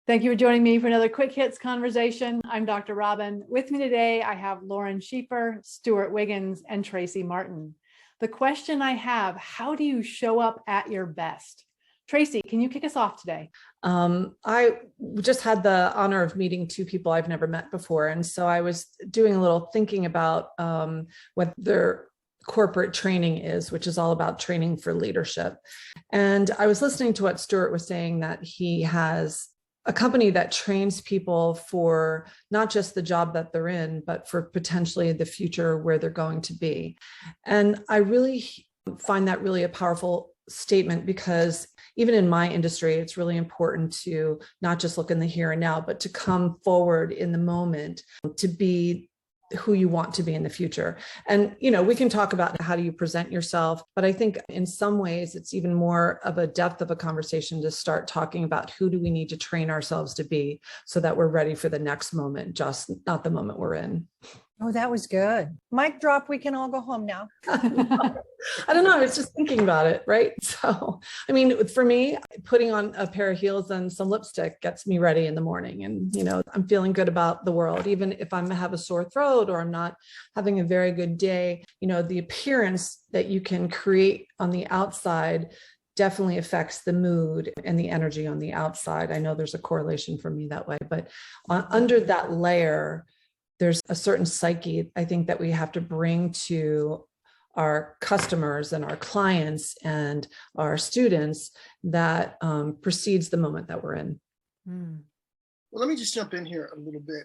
Thank you for joining me for another Quick Hits conversation. I'm Dr. Robyn. With me today, I have Schieffer, Stewart, Wiggins, and Tracy Martin. The question I have, how do you show up at your best? Tracy, can you kick us off today? I just had the honor of meeting two people I've never met before. And so I was doing a little thinking about what their corporate training is, which is all about training for leadership. And I was listening to what Stewart was saying, that he has a company that trains people for not just the job that they're in, but for potentially the future where they're going to be. And I really find that really a powerful statement, because even in my industry, it's really important to not just look in the here and now, but to come forward in the moment to be who you want to be in the future. And, we can talk about how do you present yourself, but I think in some ways it's even more of a depth of a conversation to start talking about who do we need to train ourselves to be so that we're ready for the next moment, just not the moment we're in. Oh, that was good. Mic drop. We can all go home now. I don't know. I was just thinking about it. Right. So, for me, putting on a pair of heels and some lipstick gets me ready in the morning. And, I'm feeling good about the world, even if I have a sore throat or I'm not having a very good day. The appearance that you can create on the outside definitely affects the mood and the energy on the outside. I know there's a correlation for me that way, but under that layer, there's a certain psyche, I think, that we have to bring to our customers and our clients and our students that precedes the moment that we're in. Well, let me just jump in here a little bit.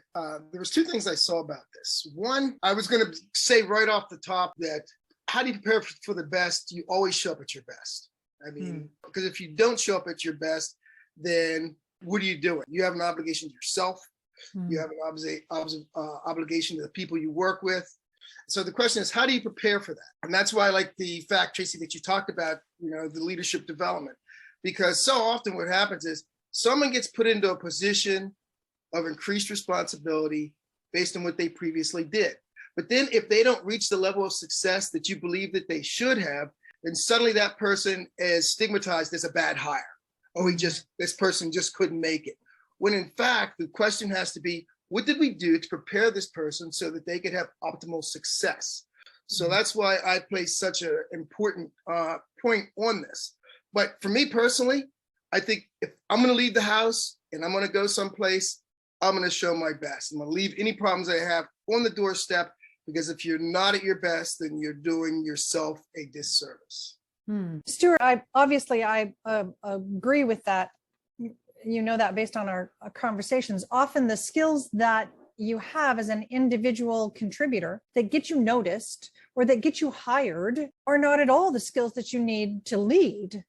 There was two things I saw about this. One, I was going to say right off the top that how do you prepare for the best? You always show up at your best. Because if you don't show up at your best, then what are you doing? You have an obligation to yourself. You have an obligation to the people you work with. So the question is, how do you prepare for that? And that's why I like the fact, Tracy, that you talked about, the leadership development, because so often what happens is someone gets put into a position of increased responsibility based on what they previously did. But then if they don't reach the level of success that you believe that they should have, then suddenly that person is stigmatized as a bad hire. Oh, this person just couldn't make it. When in fact, the question has to be, what did we do to prepare this person so that they could have optimal success? So that's why I place such an important point on this. But for me personally, I think if I'm going to leave the house and I'm going to go someplace, I'm going to show my best. I'm going to leave any problems I have on the doorstep, because if you're not at your best, then you're doing yourself a disservice. Stewart, I agree with that. That based on our conversations, often the skills that you have as an individual contributor that get you noticed or that get you hired are not at all the skills that you need to lead.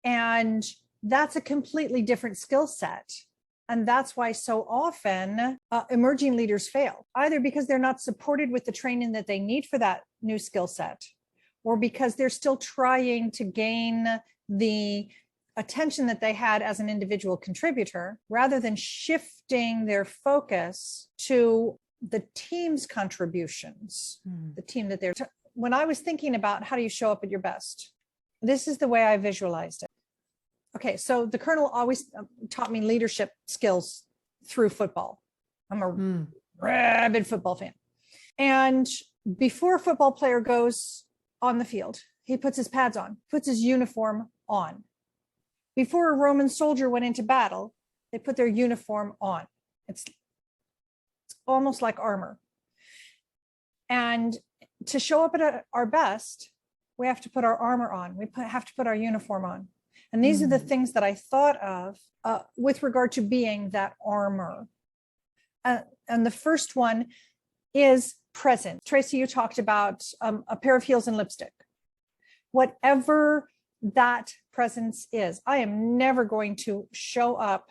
And that's a completely different skill set. And that's why so often emerging leaders fail, either because they're not supported with the training that they need for that new skill set, or because they're still trying to gain the attention that they had as an individual contributor, rather than shifting their focus to the team's contributions, the team that when I was thinking about how do you show up at your best, this is the way I visualized it. Okay, so the Colonel always taught me leadership skills through football. I'm a rabid football fan. And before a football player goes on the field, he puts his pads on, puts his uniform on. Before a Roman soldier went into battle, they put their uniform on. It's almost like armor. And to show up at our best, we have to put our armor on. We have to put our uniform on. And these are the things that I thought of with regard to being that armor. And the first one is present. Tracy, you talked about a pair of heels and lipstick. Whatever that presence is, I am never going to show up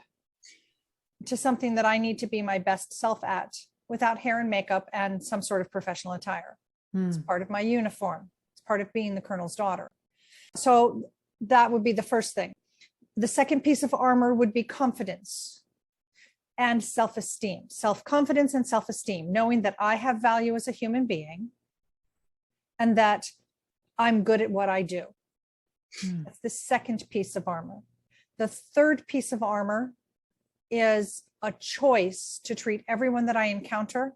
to something that I need to be my best self at without hair and makeup and some sort of professional attire. It's part of my uniform. It's part of being the Colonel's daughter. So that would be the first thing. The second piece of armor would be confidence and self-esteem, self-confidence and self-esteem, knowing that I have value as a human being and that I'm good at what I do. That's the second piece of armor. The third piece of armor is a choice to treat everyone that I encounter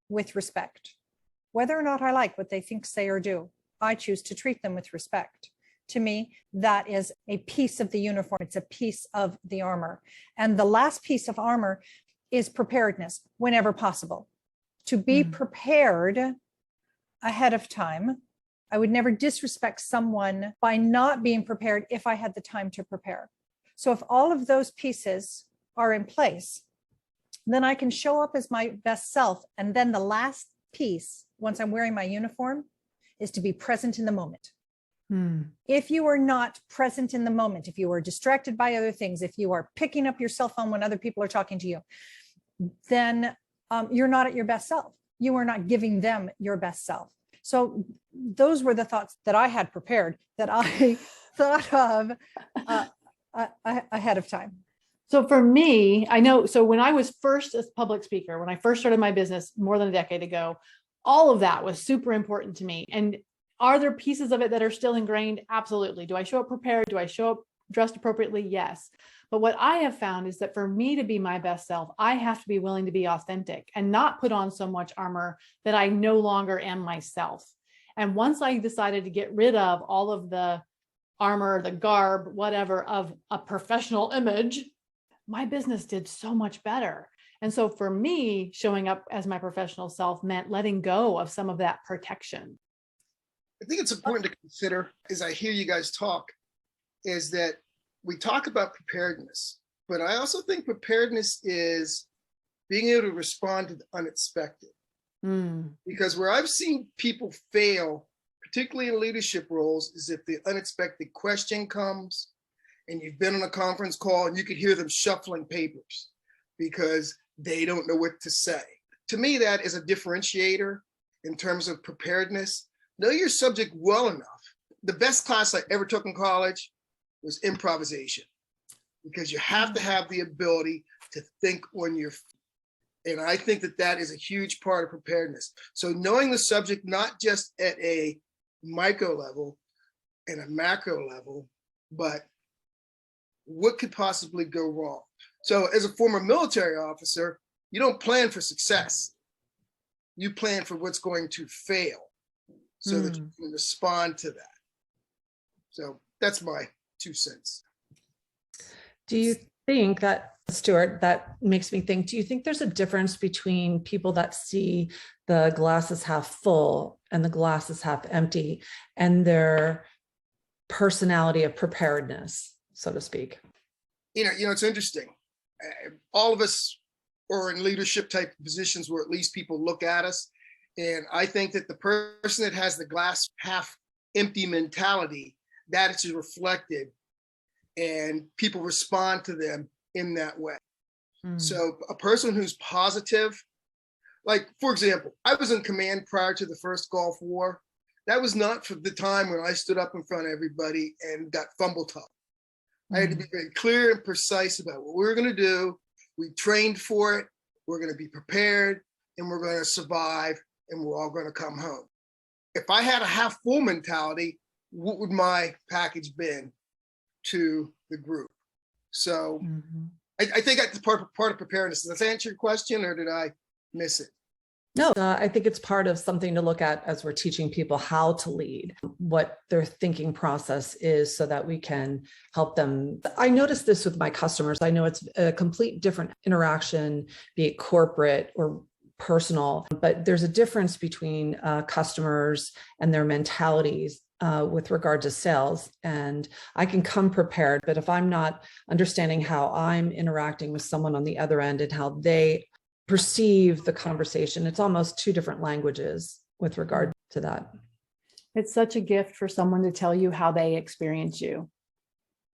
with respect. Whether or not I like what they think, say, or do, I choose to treat them with respect. To me, that is a piece of the uniform. It's a piece of the armor. And the last piece of armor is preparedness whenever possible. To be prepared ahead of time. I would never disrespect someone by not being prepared if I had the time to prepare. So if all of those pieces are in place, then I can show up as my best self. And then the last piece, once I'm wearing my uniform, is to be present in the moment. If you are not present in the moment, if you are distracted by other things, if you are picking up your cell phone when other people are talking to you, then you're not at your best self. You are not giving them your best self. So those were the thoughts that I had prepared, that I thought of ahead of time. So for me, I know, so when I was first a public speaker, when I first started my business more than a decade ago, all of that was super important to me. And are there pieces of it that are still ingrained? Absolutely. Do I show up prepared? Do I show up dressed appropriately? Yes. But what I have found is that for me to be my best self, I have to be willing to be authentic and not put on so much armor that I no longer am myself. And once I decided to get rid of all of the armor, the garb, whatever, of a professional image, my business did so much better. And so for me, showing up as my professional self meant letting go of some of that protection. I think it's important to consider, as I hear you guys talk, is that we talk about preparedness, but I also think preparedness is being able to respond to the unexpected. Because where I've seen people fail, particularly in leadership roles, is if the unexpected question comes and you've been on a conference call and you could hear them shuffling papers because they don't know what to say. To me, that is a differentiator in terms of preparedness. Know your subject well enough. The best class I ever took in college was improvisation, because you have to have the ability to think on your feet. And I think that that is a huge part of preparedness. So knowing the subject, not just at a micro level and a macro level, but what could possibly go wrong? So as a former military officer, you don't plan for success. You plan for what's going to fail so that you can respond to that. So that's my 2 cents. Do you think that, Stewart, that makes me think, do you think there's a difference between people that see the glass is half full and the glass is half empty, and their personality of preparedness, so to speak? You know, it's interesting. All of us are in leadership type positions where at least people look at us. And I think that the person that has the glass half empty mentality, that is reflected and people respond to them in that way. So a person who's positive, like, for example, I was in command prior to the first Gulf War. That was not for the time when I stood up in front of everybody and got fumble talk. I had to be very clear and precise about what we were going to do. We trained for it. We're going to be prepared, and we're going to survive, and we're all going to come home. If I had a half full mentality, what would my package been to the group? So I think that's part of preparedness. Does that answer your question, or did I miss it? No, I think it's part of something to look at as we're teaching people how to lead, what their thinking process is, so that we can help them. I noticed this with my customers. I know it's a complete different interaction, be it corporate or personal, but there's a difference between customers and their mentalities with regard to sales. And I can come prepared, but if I'm not understanding how I'm interacting with someone on the other end and how they perceive the conversation, it's almost 2 different languages with regard to that. It's such a gift for someone to tell you how they experience you,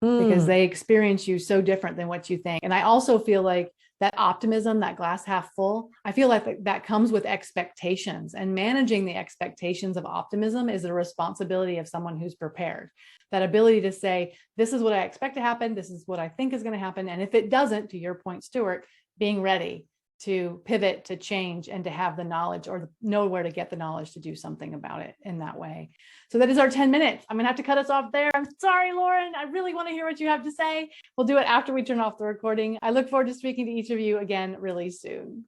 because they experience you so different than what you think. And I also feel like that optimism, that glass half full, I feel like that comes with expectations, and managing the expectations of optimism is a responsibility of someone who's prepared. That ability to say, this is what I expect to happen. This is what I think is going to happen. And if it doesn't, to your point, Stewart, being ready to pivot, to change, and to have the knowledge or know where to get the knowledge to do something about it in that way. So that is our 10 minutes. I'm gonna have to cut us off there. I'm sorry, Lauren. I really want to hear what you have to say. We'll do it after we turn off the recording. I look forward to speaking to each of you again really soon.